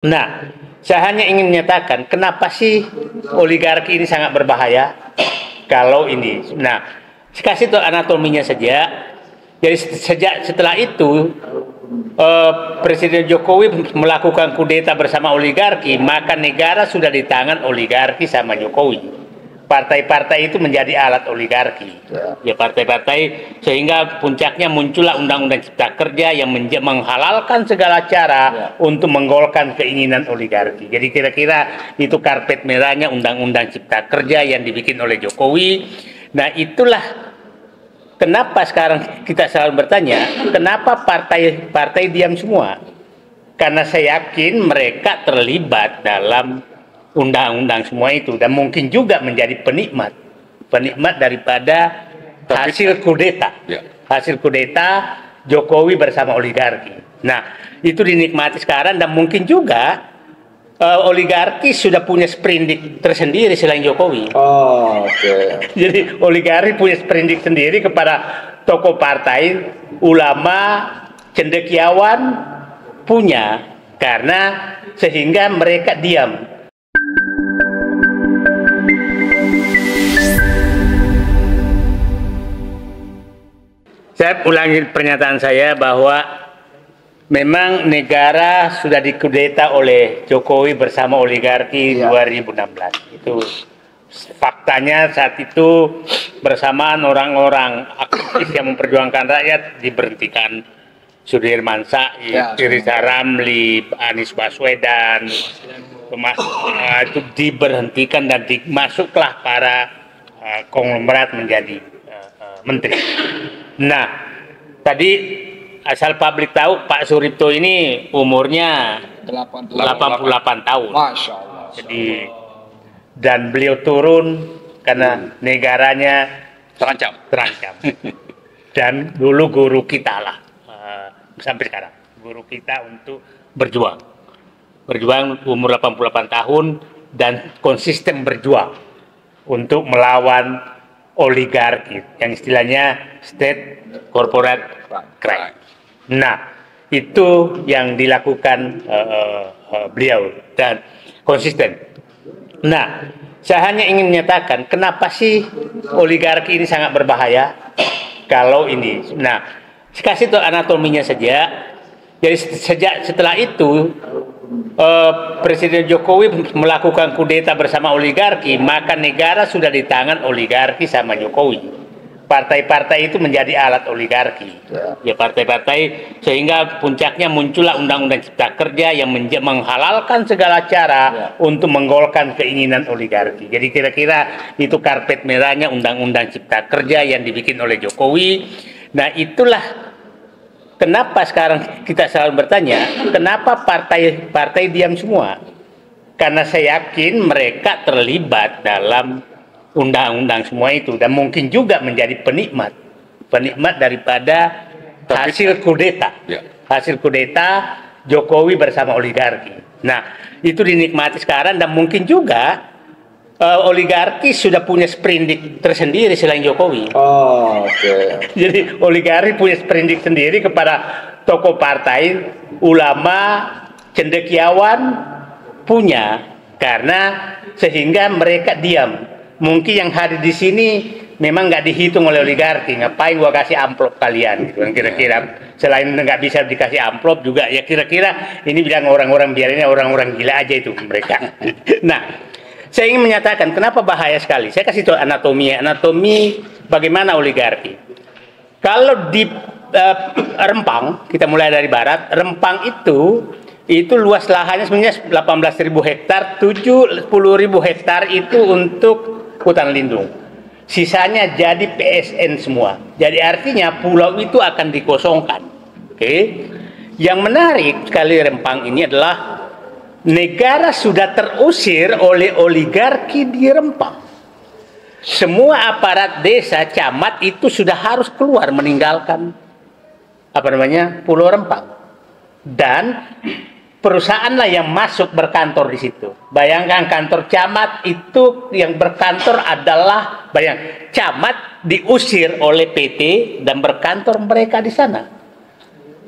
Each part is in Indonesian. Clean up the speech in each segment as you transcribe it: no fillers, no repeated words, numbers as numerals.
Nah, saya hanya ingin menyatakan kenapa sih oligarki ini sangat berbahaya kalau ini. Nah, saya kasih tahu anatominya saja. Jadi setelah itu Presiden Jokowi melakukan kudeta bersama oligarki, maka negara sudah di tangan oligarki sama Jokowi. Partai-partai itu menjadi alat oligarki. Ya partai-partai, sehingga puncaknya muncullah Undang-Undang Cipta Kerja yang menghalalkan segala cara untuk menggolkan keinginan oligarki. Jadi kira-kira itu karpet merahnya Undang-Undang Cipta Kerja yang dibikin oleh Jokowi. Nah, itulah kenapa sekarang kita selalu bertanya, kenapa partai-partai diam semua? Karena saya yakin mereka terlibat dalam undang-undang semua itu dan mungkin juga menjadi penikmat daripada hasil kudeta. Hasil kudeta Jokowi bersama oligarki. Nah, itu dinikmati sekarang dan mungkin juga oligarki sudah punya sprindik tersendiri selain Jokowi. Jadi oligarki punya sprindik sendiri kepada tokoh partai, ulama, cendekiawan punya, karena sehingga mereka diam. Saya ulangi pernyataan saya bahwa memang negara sudah dikudeta oleh Jokowi bersama oligarki 2016. Itu faktanya. Saat itu bersamaan orang-orang aktivis yang memperjuangkan rakyat diberhentikan. Sudirman Said, Riza Ramli, Anies Baswedan, itu diberhentikan dan masuklah para konglomerat menjadi menteri. Nah, tadi asal publik tahu, Pak Suripto ini umurnya 88 tahun. Masya Allah. Jadi, dan beliau turun karena negaranya terancam. Dan dulu guru kita lah, sampai sekarang guru kita untuk berjuang umur 88 tahun dan konsisten berjuang untuk melawan oligarki yang istilahnya state corporate crime. Nah, itu yang dilakukan beliau dan konsisten. Nah, saya hanya ingin menyatakan kenapa sih oligarki ini sangat berbahaya kalau ini. Nah, saya kasih tahu anatominya saja. Jadi setelah itu Presiden Jokowi melakukan kudeta bersama oligarki, maka negara sudah di tangan oligarki sama Jokowi. Partai-partai itu menjadi alat oligarki. Ya partai-partai, sehingga puncaknya muncullah Undang-Undang Cipta Kerja yang menghalalkan segala cara untuk menggolkan keinginan oligarki. Jadi kira-kira itu karpet merahnya Undang-Undang Cipta Kerja yang dibikin oleh Jokowi. Nah, itulah kenapa sekarang kita selalu bertanya, kenapa partai-partai diam semua? Karena saya yakin mereka terlibat dalam undang-undang semua itu dan mungkin juga menjadi penikmat daripada hasil kudeta. Hasil kudeta Jokowi bersama oligarki. Nah, itu dinikmati sekarang dan mungkin juga oligarki sudah punya sprindik tersendiri selain Jokowi. Jadi oligarki punya sprindik sendiri kepada tokoh partai, ulama, cendekiawan punya, karena sehingga mereka diam. Mungkin yang hadir di sini memang nggak dihitung oleh oligarki. Ngapain gua kasih amplop kalian? Gitu. Kira-kira selain nggak bisa dikasih amplop juga, ya kira-kira ini bilang orang-orang biarinnya orang-orang gila aja itu mereka. Nah, saya ingin menyatakan kenapa bahaya sekali. Saya kasih tahu anatomi bagaimana oligarki. Kalau di Rempang, kita mulai dari barat, Rempang itu luas lahannya sebenarnya 18.000 hektar, 70.000 hektar itu untuk hutan lindung. Sisanya jadi PSN semua. Jadi artinya pulau itu akan dikosongkan. Yang menarik sekali Rempang ini adalah negara sudah terusir oleh oligarki di Rempang. Semua aparat desa, camat itu sudah harus keluar meninggalkan Pulau Rempang. Dan perusahaanlah yang masuk berkantor di situ. Bayangkan kantor camat itu yang berkantor adalah, camat diusir oleh PT dan berkantor mereka di sana.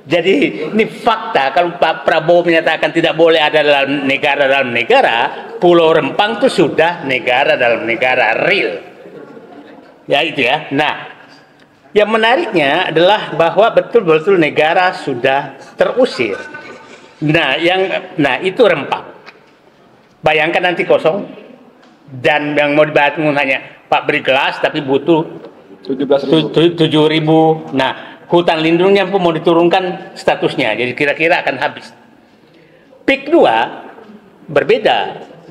Jadi ini fakta. Kalau Pak Prabowo menyatakan tidak boleh ada dalam negara, Pulau Rempang itu sudah negara dalam negara real. Ya itu ya. Nah, yang menariknya adalah bahwa betul-betul negara sudah terusir. Nah, itu Rempang. Bayangkan nanti kosong dan yang mau dibangun hanya Pak beri gelas tapi butuh 7.000. Nah, hutan lindungnya pun mau diturunkan statusnya, jadi kira-kira akan habis. PIK 2 berbeda.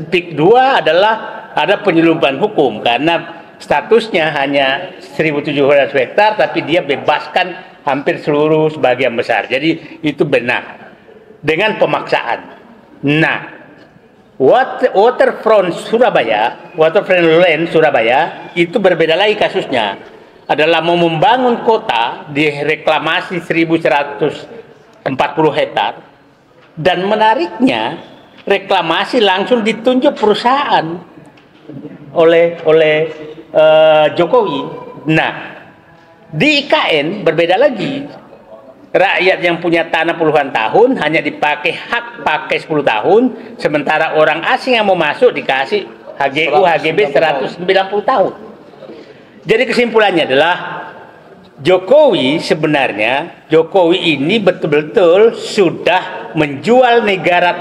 PIK 2 adalah ada penyelundupan hukum karena statusnya hanya 1.700 hektar, tapi dia bebaskan hampir seluruh sebagian besar. Jadi itu benar dengan pemaksaan. Nah, waterfront land Surabaya itu berbeda lagi kasusnya. Adalah mau membangun kota di reklamasi 1.140 hektar, dan menariknya reklamasi langsung ditunjuk perusahaan oleh Jokowi. Nah, di IKN berbeda lagi. Rakyat yang punya tanah puluhan tahun hanya dipakai hak pakai 10 tahun, sementara orang asing yang mau masuk dikasih HGU HGB 190 tahun. Jadi kesimpulannya adalah Jokowi ini betul-betul sudah menjual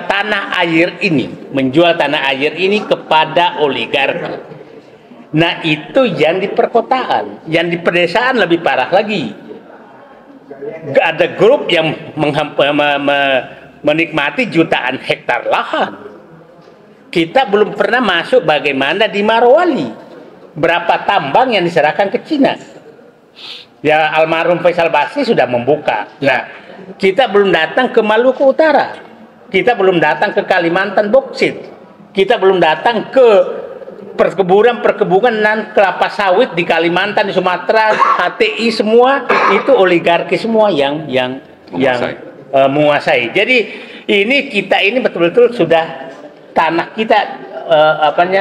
tanah air ini kepada oligarki. Nah, itu yang di perkotaan, yang di pedesaan lebih parah lagi. Ada grup yang menikmati jutaan hektar lahan. Kita belum pernah masuk bagaimana di Marwali. Berapa tambang yang diserahkan ke Cina. Ya, almarhum Faisal Basri sudah membuka. Nah, kita belum datang ke Maluku Utara. Kita belum datang ke Kalimantan boksit. Kita belum datang ke perkebunan dan kelapa sawit di Kalimantan, di Sumatera, HTI semua itu oligarki semua yang menguasai. Jadi kita ini betul-betul sudah tanah kita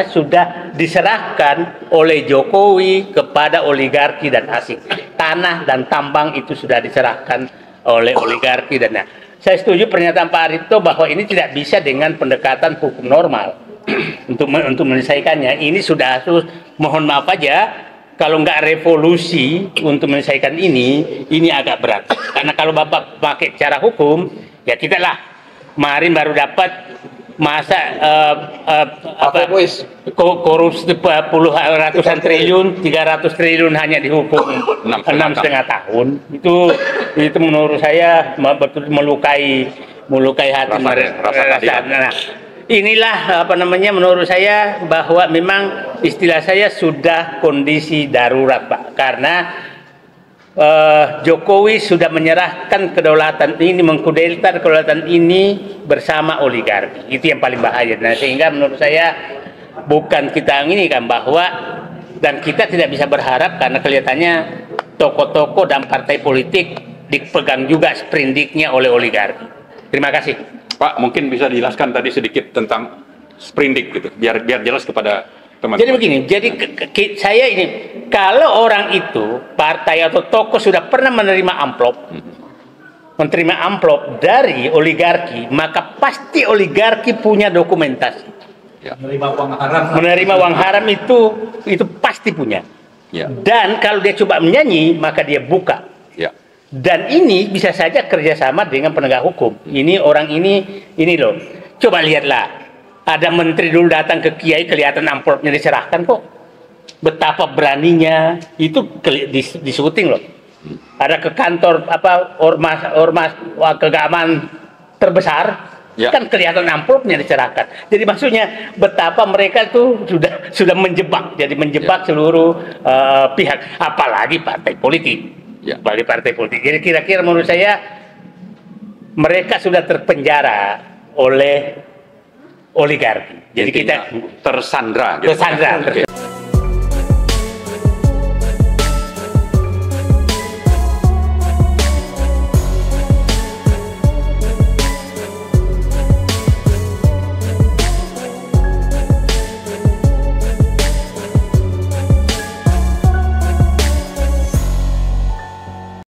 sudah diserahkan oleh Jokowi kepada oligarki dan asing. Tanah dan tambang itu sudah diserahkan oleh oligarki dan saya setuju pernyataan Pak Arifto bahwa ini tidak bisa dengan pendekatan hukum normal untuk menyelesaikannya. Ini sudah mohon maaf aja kalau nggak revolusi untuk menyelesaikan ini agak berat. Karena kalau Bapak pakai cara hukum, ya kita lah kemarin baru dapat masa korupsi ratusan triliun, 300 triliun hanya dihukum 6,5 tahun. Itu menurut saya betul melukai hati mereka. Nah, inilah menurut saya bahwa memang istilah saya sudah kondisi darurat, Pak, karena Jokowi sudah menyerahkan kedaulatan ini, mengkudeta kedaulatan ini bersama oligarki. Itu yang paling bahaya. Nah, sehingga menurut saya bukan kita ini kan bahwa, dan kita tidak bisa berharap karena kelihatannya tokoh-tokoh dan partai politik dipegang juga sprindiknya oleh oligarki. Terima kasih. Pak, mungkin bisa dijelaskan tadi sedikit tentang sprindik gitu, biar jelas kepada teman-teman. Jadi begini, saya ini, kalau orang itu, partai atau tokoh sudah pernah menerima amplop dari oligarki, maka pasti oligarki punya dokumentasi. Ya. Menerima uang haram itu pasti punya. Ya. Dan kalau dia coba menyanyi, maka dia buka. Ya. Dan ini bisa saja kerjasama dengan penegak hukum. Ini orang ini loh. Coba lihatlah. Ada menteri dulu datang ke Kiai, kelihatan amplopnya diserahkan kok. Betapa beraninya, itu di syuting loh. Ada ke kantor ormas keagamaan terbesar, ya, kan kelihatan amplopnya diserahkan. Jadi maksudnya betapa mereka itu sudah menjebak, seluruh pihak, apalagi partai politik. Ya. Bagi partai politik. Jadi kira-kira menurut saya mereka sudah terpenjara oleh oligarki. Jadi kita tersandra. Gitu. Tersandra.